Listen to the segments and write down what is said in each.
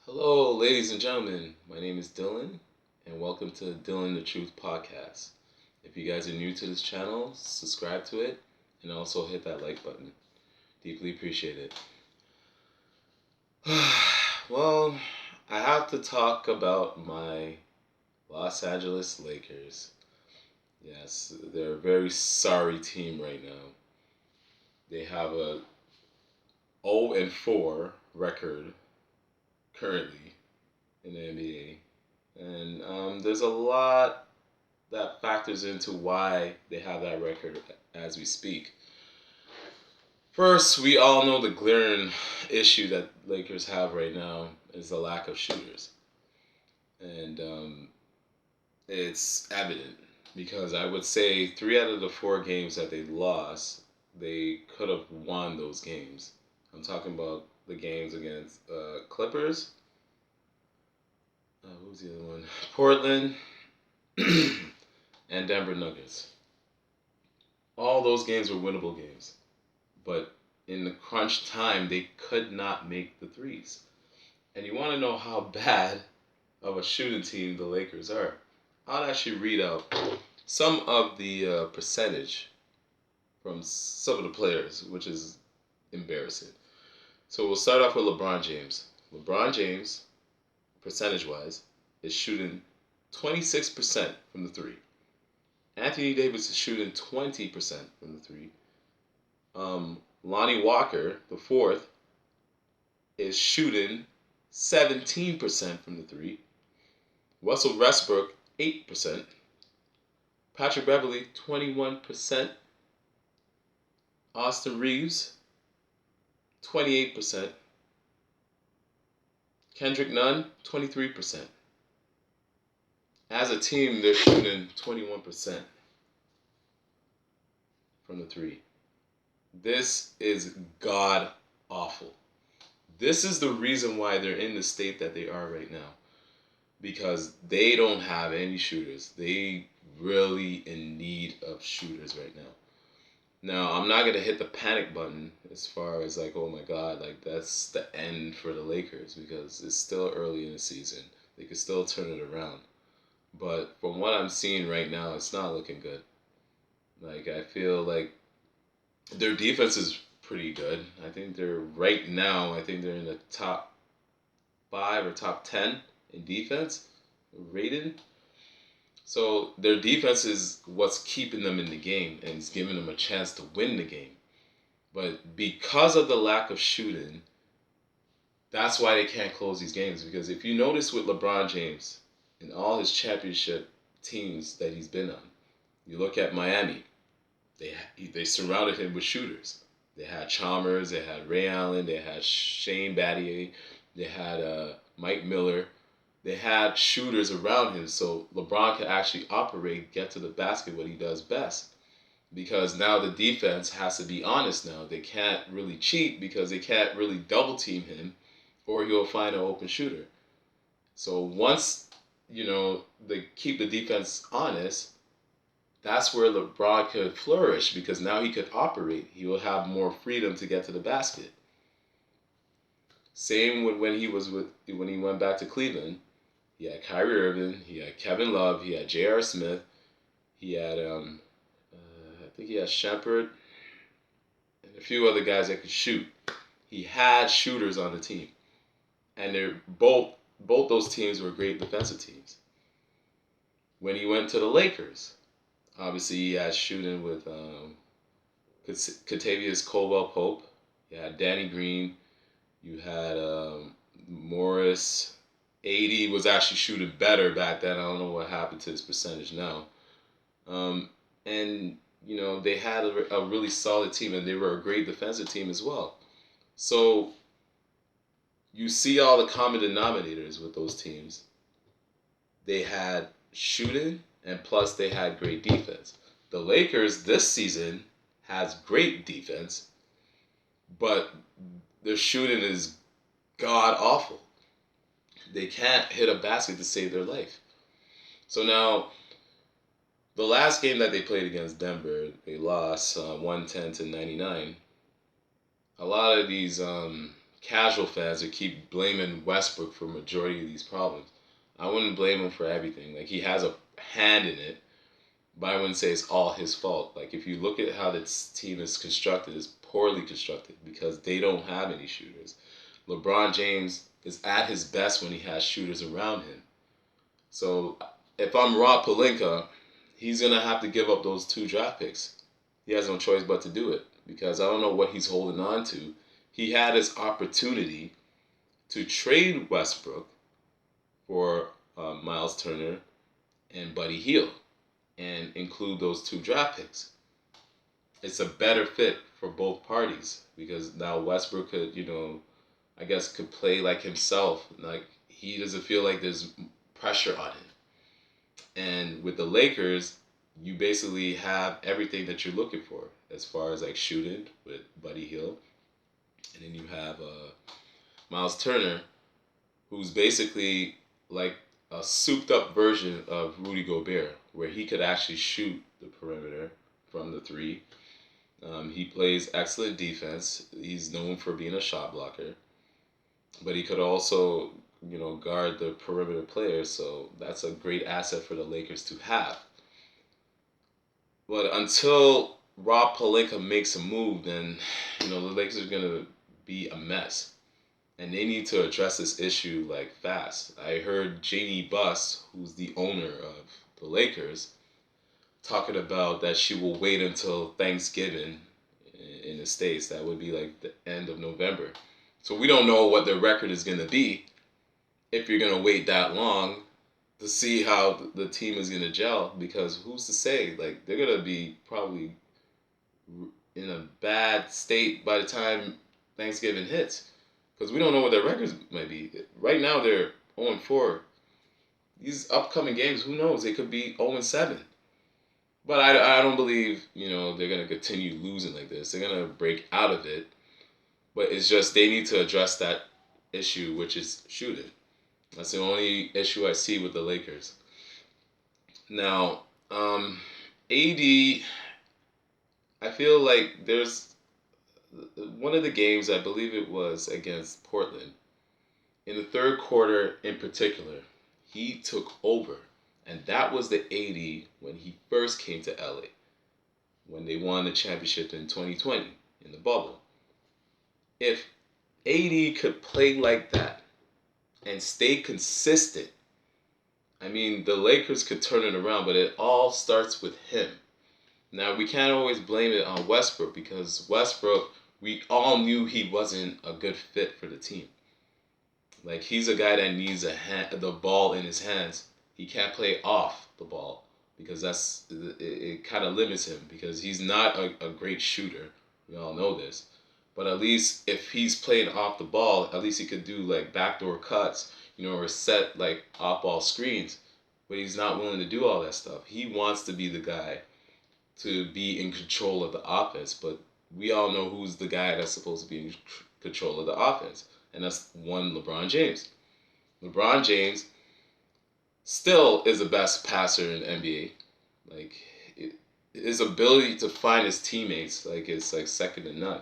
Hello, ladies and gentlemen. My name is Dylan, and welcome to Dylan the Truth podcast. If you guys are new to this channel, subscribe to it and also hit that like button. Deeply appreciate it. Well, I have to talk about my Los Angeles Lakers. Yes, they're a very sorry team right now. They have a 0 and 4 record currently in the NBA. And there's a lot that factors into why they have that record as we speak. First, we all know the glaring issue that Lakers have right now is the lack of shooters. And it's evident because I would say 3 out of the 4 games that they lost, they could have won those games. I'm talking about the games against Clippers. Who was the other one? Portland and Denver Nuggets. All those games were winnable games. But in the crunch time, they could not make the threes. And you want to know how bad of a shooting team the Lakers are. I'll actually read out some of the percentage from some of the players, which is embarrassing. So we'll start off with LeBron James. LeBron James, percentage-wise, is shooting 26% from the three. Anthony Davis is shooting 20% from the three. Lonnie Walker, the fourth, is shooting 17% from the three. Russell Westbrook, 8%. Patrick Beverley, 21%. Austin Reeves, 28%. Kendrick Nunn, 23%. As a team, they're shooting 21% from the three. This is god awful. This is the reason why they're in the state that they are right now. Because they don't have any shooters. They really in need of shooters right now. Now, I'm not going to hit the panic button as far as like, oh my God, like that's the end for the Lakers because it's still early in the season. They could still turn it around. But from what I'm seeing right now, it's not looking good. Like, I feel like their defense is pretty good. I think they're right now, I think they're in the top 5 or top 10 in defense rated. So their defense is what's keeping them in the game and it's giving them a chance to win the game. But because of the lack of shooting, that's why they can't close these games. Because if you notice with LeBron James and all his championship teams that he's been on, you look at Miami, they surrounded him with shooters. They had Chalmers, they had Ray Allen, they had Shane Battier, they had Mike Miller. They had shooters around him, so LeBron could actually operate, get to the basket, what he does best. Because now the defense has to be honest now. They can't really cheat because they can't really double team him or he'll find an open shooter. So once, they keep the defense honest, that's where LeBron could flourish because now he could operate. He will have more freedom to get to the basket. Same with when he went back to Cleveland. He had Kyrie Irving, he had Kevin Love, he had J.R. Smith, he had I think he had Shepard and a few other guys that could shoot. He had shooters on the team, and they're both those teams were great defensive teams. When he went to the Lakers, obviously he had shooting with Kentavious Caldwell-Pope. You had Danny Green. You had Morris. AD was actually shooting better back then. I don't know what happened to his percentage now. And, they had a really solid team, and they were a great defensive team as well. So you see all the common denominators with those teams. They had shooting, and plus they had great defense. The Lakers this season has great defense, but their shooting is god awful. They can't hit a basket to save their life. So now, the last game that they played against Denver, they lost 110-99. A lot of these casual fans that keep blaming Westbrook for majority of these problems. I wouldn't blame him for everything. Like, he has a hand in it, but I wouldn't say it's all his fault. Like, if you look at how this team is constructed, it's poorly constructed because they don't have any shooters. LeBron James is at his best when he has shooters around him. So if I'm Rob Pelinka, he's gonna have to give up those 2 draft picks. He has no choice but to do it because I don't know what he's holding on to. He had his opportunity to trade Westbrook for Miles Turner and Buddy Hield and include those 2 draft picks. It's a better fit for both parties because now Westbrook could, I guess could play like himself. Like, he doesn't feel like there's pressure on him. And with the Lakers, you basically have everything that you're looking for as far as like shooting with Buddy Hield, and then you have Miles Turner, who's basically like a souped up version of Rudy Gobert, where he could actually shoot the perimeter from the three. He plays excellent defense. He's known for being a shot blocker, but he could also, guard the perimeter players. So that's a great asset for the Lakers to have. But until Rob Pelinka makes a move, then the Lakers are gonna be a mess, and they need to address this issue like fast. I heard Jeanie Buss, who's the owner of the Lakers, talking about that she will wait until Thanksgiving in the States. That would be like the end of November. So we don't know what their record is going to be if you're going to wait that long to see how the team is going to gel, because who's to say? Like, they're going to be probably in a bad state by the time Thanksgiving hits, because we don't know what their records might be. Right now they're 0-4. These upcoming games, who knows? They could be 0-7. But I don't believe, they're going to continue losing like this. They're going to break out of it. But it's just they need to address that issue, which is shooting. That's the only issue I see with the Lakers. Now, AD, I feel like there's one of the games, I believe it was against Portland, in the third quarter in particular, he took over. And that was the AD when he first came to LA, when they won the championship in 2020 in the bubble. If AD could play like that and stay consistent, I mean, the Lakers could turn it around, but it all starts with him. Now, we can't always blame it on Westbrook, because Westbrook, we all knew he wasn't a good fit for the team. Like, he's a guy that needs the ball in his hands. He can't play off the ball because it kind of limits him, because he's not a great shooter. We all know this. But at least if he's playing off the ball, at least he could do like backdoor cuts, or set like off ball screens. But he's not willing to do all that stuff. He wants to be the guy to be in control of the offense. But we all know who's the guy that's supposed to be in control of the offense. And that's one, LeBron James. LeBron James still is the best passer in the NBA. Like, his ability to find his teammates, like, it's like second to none.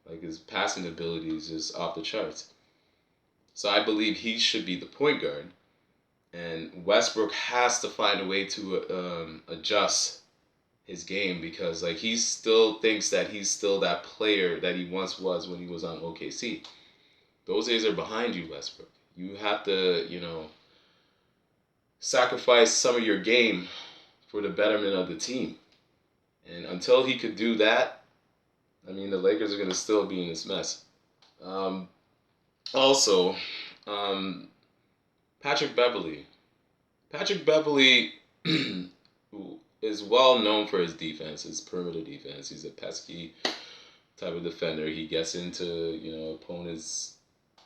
Like, his passing ability is just off the charts. So I believe he should be the point guard, and Westbrook has to find a way to adjust his game, because like, he still thinks that he's still that player that he once was when he was on OKC. Those days are behind you, Westbrook. You have to, sacrifice some of your game for the betterment of the team. And until he could do that, I mean, the Lakers are going to still be in this mess. Also, Patrick Beverley. Patrick Beverley is well known for his defense, his perimeter defense. He's a pesky type of defender. He gets into, opponents'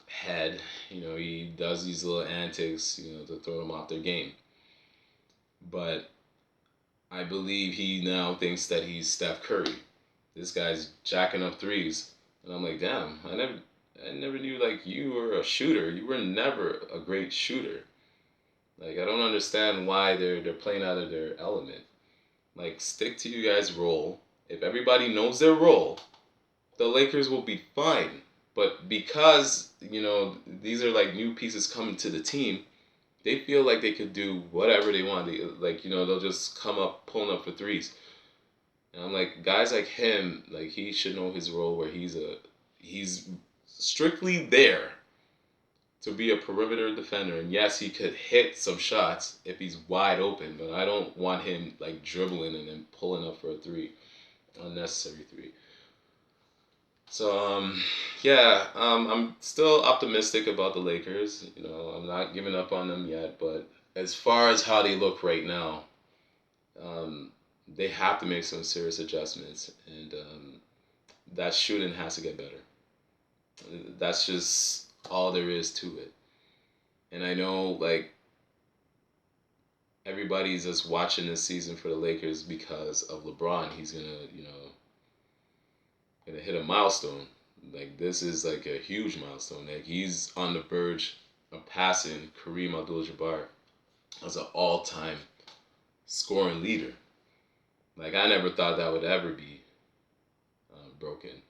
head. He does these little antics, to throw them off their game. But I believe he now thinks that he's Steph Curry. This guy's jacking up threes. And I'm like, damn, I never knew like you were a shooter. You were never a great shooter. Like, I don't understand why they're playing out of their element. Like, stick to you guys' role. If everybody knows their role, the Lakers will be fine. But because, these are like new pieces coming to the team, they feel like they could do whatever they want. They'll just come up pulling up for threes. And I'm like, guys like him, like he should know his role where he's strictly there to be a perimeter defender. And yes, he could hit some shots if he's wide open, but I don't want him like dribbling and then pulling up for a three, unnecessary three. So yeah, I'm still optimistic about the Lakers. I'm not giving up on them yet, but as far as how they look right now, um, they have to make some serious adjustments, and that shooting has to get better. That's just all there is to it. And I know, like, everybody's just watching this season for the Lakers because of LeBron. He's gonna hit a milestone. Like, this is like a huge milestone. Like, he's on the verge of passing Kareem Abdul-Jabbar as an all-time scoring leader. Like, I never thought that would ever be broken.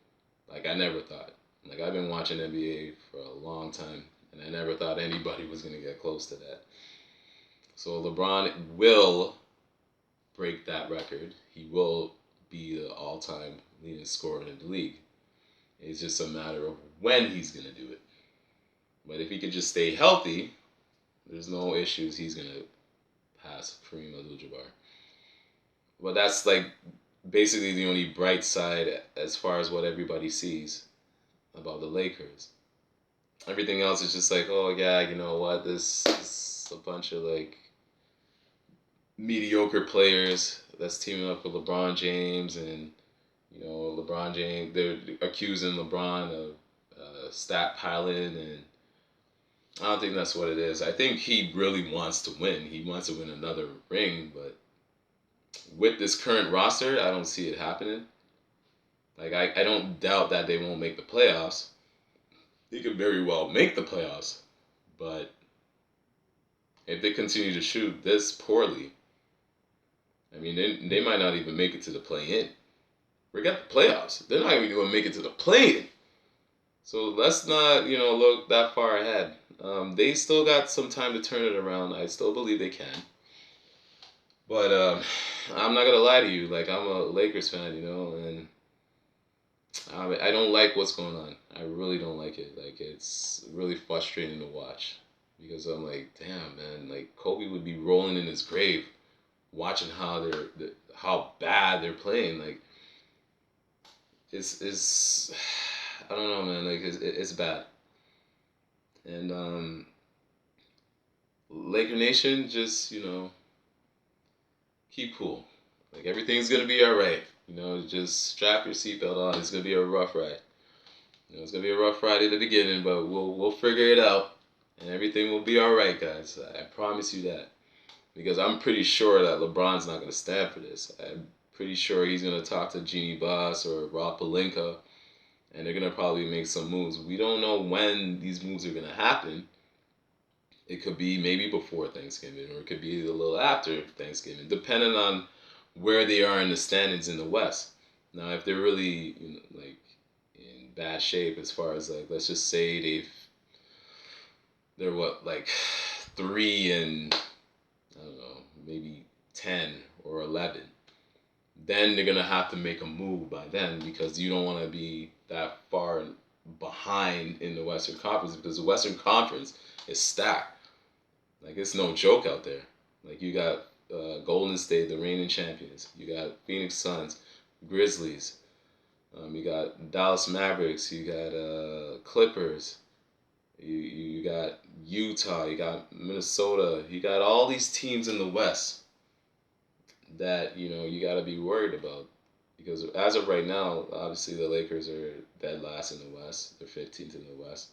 Like, I never thought. Like, I've been watching NBA for a long time, and I never thought anybody was going to get close to that. So LeBron will break that record. He will be the all-time leading scorer in the league. It's just a matter of when he's going to do it. But if he could just stay healthy, there's no issues he's going to pass Kareem Abdul-Jabbar. But that's like basically the only bright side as far as what everybody sees about the Lakers. Everything else is just like, oh yeah, you know what? This is a bunch of like mediocre players that's teaming up with LeBron James, and LeBron James, they're accusing LeBron of stat piling, and I don't think that's what it is. I think he really wants to win. He wants to win another ring, but with this current roster, I don't see it happening. Like, I don't doubt that they won't make the playoffs. They could very well make the playoffs, but if they continue to shoot this poorly, I mean, they might not even make it to the play-in. Forget the playoffs. They're not even going to make it to the play-in. So let's not, look that far ahead. They still got some time to turn it around. I still believe they can. But I'm not going to lie to you. Like, I'm a Lakers fan, and I don't like what's going on. I really don't like it. Like, it's really frustrating to watch. Because I'm like, damn, man. Like, Kobe would be rolling in his grave watching how bad they're playing. Like, it's I don't know, man. Like, it's bad. And Laker Nation, just keep cool. Like, everything's gonna be all right. Just strap your seatbelt on. It's gonna be a rough ride. It's gonna be a rough ride at the beginning, but we'll figure it out, and everything will be all right, guys. I promise you that. Because I'm pretty sure that LeBron's not gonna stand for this. I'm pretty sure he's gonna talk to Jeanie Buss or Rob Pelinka, and they're gonna probably make some moves. We don't know when these moves are gonna happen. It could be maybe before Thanksgiving, or it could be a little after Thanksgiving, depending on where they are in the standings in the West. Now, if they're really like in bad shape, as far as like, let's just say they're what, like 3 and I don't know, maybe 10 or 11, then they're gonna have to make a move by then, because you don't want to be that far behind in the Western Conference, because the Western Conference is stacked. Like, it's no joke out there. Like, you got Golden State, the reigning champions. You got Phoenix Suns, Grizzlies. You got Dallas Mavericks. You got Clippers. You got Utah. You got Minnesota. You got all these teams in the West that you got to be worried about. Because as of right now, obviously the Lakers are dead last in the West. They're 15th in the West.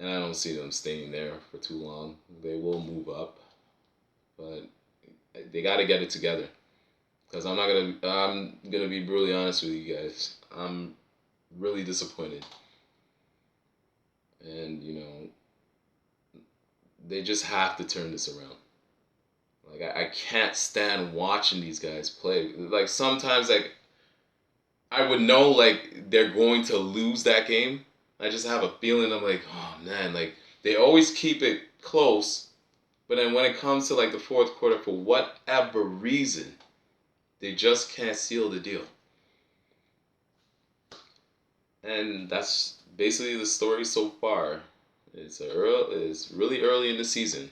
And I don't see them staying there for too long. They will move up, but they got to get it together. Because I'm gonna be brutally honest with you guys. I'm really disappointed, and they just have to turn this around. Like, I can't stand watching these guys play. Like, sometimes, like, I would know, like, they're going to lose that game, I just have a feeling. I'm like, oh man, like they always keep it close, but then when it comes to like the fourth quarter, for whatever reason, they just can't seal the deal. And that's basically the story so far. It's really early in the season.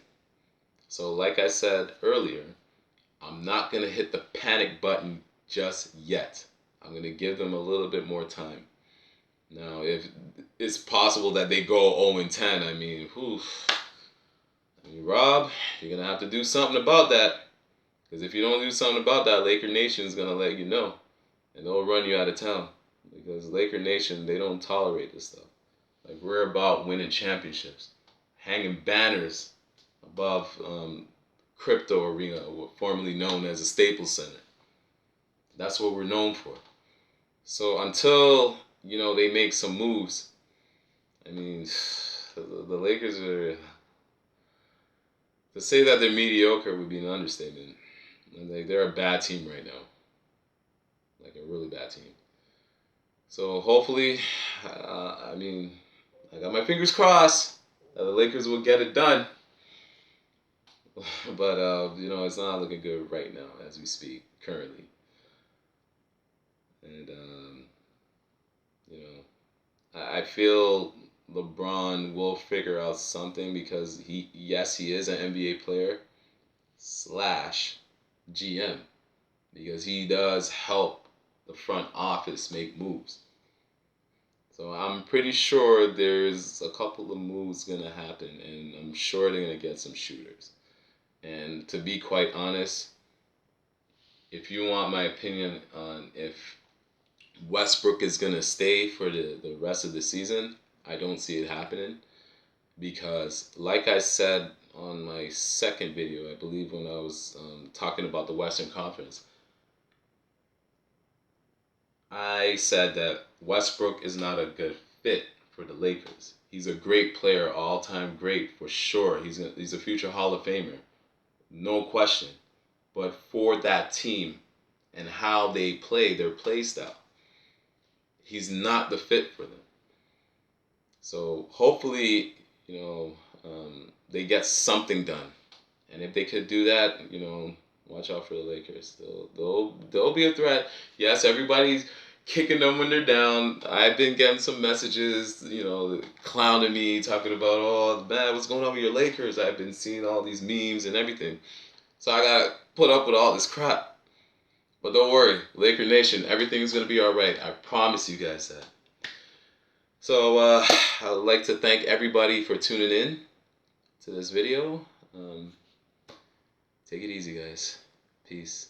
So like I said earlier, I'm not gonna hit the panic button just yet. I'm gonna give them a little bit more time. Now, if it's possible that they go 0-10, I mean, whew, Rob, you're gonna have to do something about that. Because if you don't do something about that, Laker Nation is gonna let you know, and they'll run you out of town. Because Laker Nation, they don't tolerate this stuff. Like we're about winning championships, hanging banners above Crypto Arena, formerly known as the Staples Center. That's what we're known for. So until they make some moves, I mean, the Lakers are, to say that they're mediocre would be an understatement. Like they're a bad team right now, like a really bad team. So hopefully, I mean, I got my fingers crossed that the Lakers will get it done. But it's not looking good right now as we speak currently. And you know, I feel LeBron will figure out something because he is an NBA player slash GM, because he does help the front office make moves. So I'm pretty sure there's a couple of moves gonna happen, and I'm sure they're gonna get some shooters. And to be quite honest, if you want my opinion on if Westbrook is gonna stay for the rest of the season, I don't see it happening, because like I said on my second video, I believe when I was talking about the Western Conference, I said that Westbrook is not a good fit for the Lakers. He's a great player, all-time great for sure. He's a future Hall of Famer, no question. But for that team and how they play, their play style, he's not the fit for them. So hopefully, they get something done. And if they could do that, watch out for the Lakers. They'll be a threat. Yes, everybody's kicking them when they're down. I've been getting some messages, clowning me, talking about, oh man, what's going on with your Lakers? I've been seeing all these memes and everything. So I gotta put up with all this crap. But don't worry, Laker Nation, everything's gonna be alright. I promise you guys that. So I would like to thank everybody for tuning in to this video. Take it easy, guys. Peace.